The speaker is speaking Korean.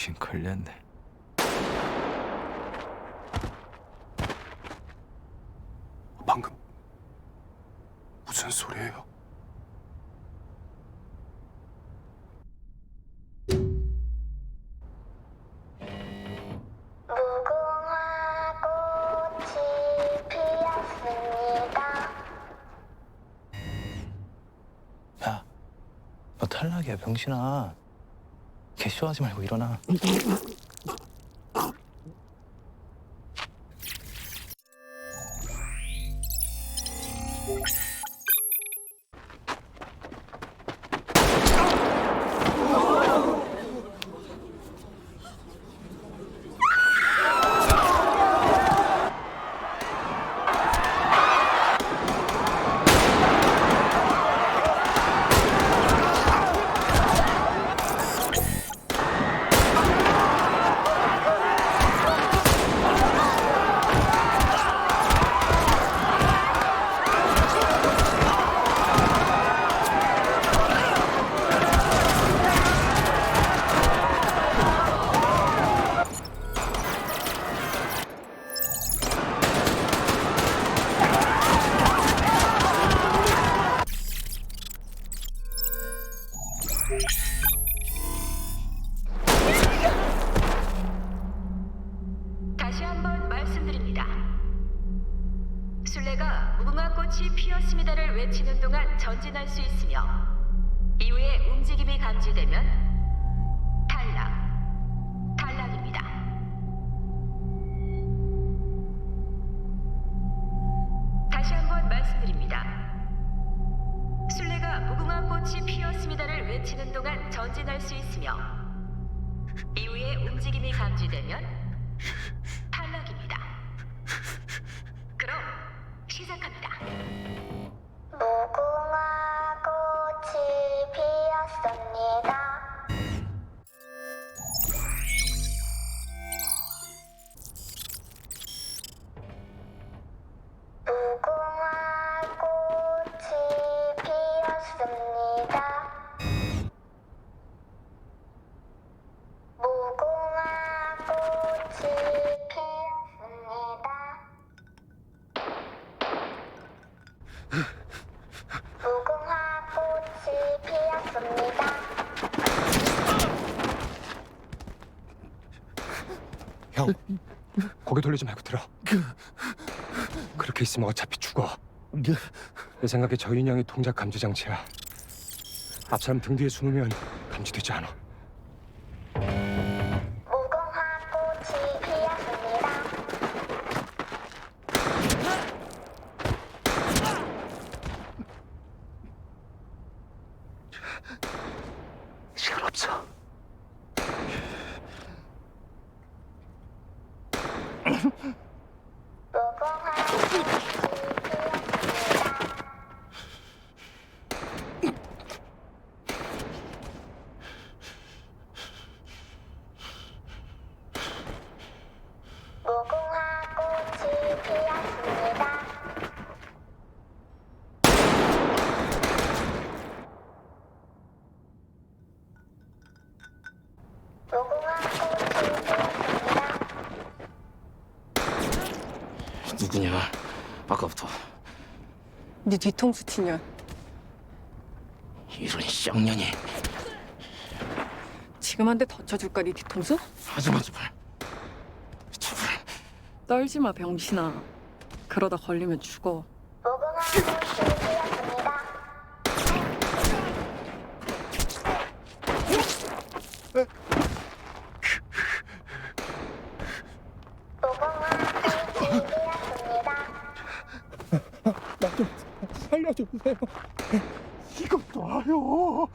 병신 걸렸네. 방금 무슨 소리예요? 무궁화 꽃이 피었습니다. 야, 너 탈락이야 병신아. 개쇼하지 말고 일어나. 다시 한번 말씀드립니다. 술래가 무궁화 꽃이 피었습니다를 외치는 동안 전진할 수 있으며 이후에 움직임이 감지되면 탈락입니다. 다시 한번 말씀드립니다. 술래가 무궁화 꽃이 피었습니다를 외치는 동안 전진할 수 있으며 이후에 움직임이 감지되면 탈락입니다. 그럼 시작합니다. 무궁화 꽃이 피었습니다. 무궁화 꽃이 피었습니다. 무궁화 꽃이 피었습니다. 무궁화 꽃이 피었습니다. 형, 고개 돌리지 말고 들어. 그렇게 있으면 어차피 죽어. 내 생각에 저 인형이 동작 감지 장치야. 앞 사람 등 뒤에 숨으면 감지되지 않아. 무궁화 꽃이 피었습니다. 시간 없어. 무궁화 꽃이 피었습니다. 무궁화 꽃이 피었습니다. 무궁화 꽃이 피었습니다. 누구냐? 아까부터 네 뒤통수 치냐? 이런 쌍년이. 지금 한 대 더 쳐줄까 네 뒤통수? 하지마 제발. 제발. 떨지 마 병신아. 그러다 걸리면 죽어. 무궁화 꽃이 피었습니다. 무궁화 꽃이 피었습니다. 나 좀 살려주세요. 이것 놔요.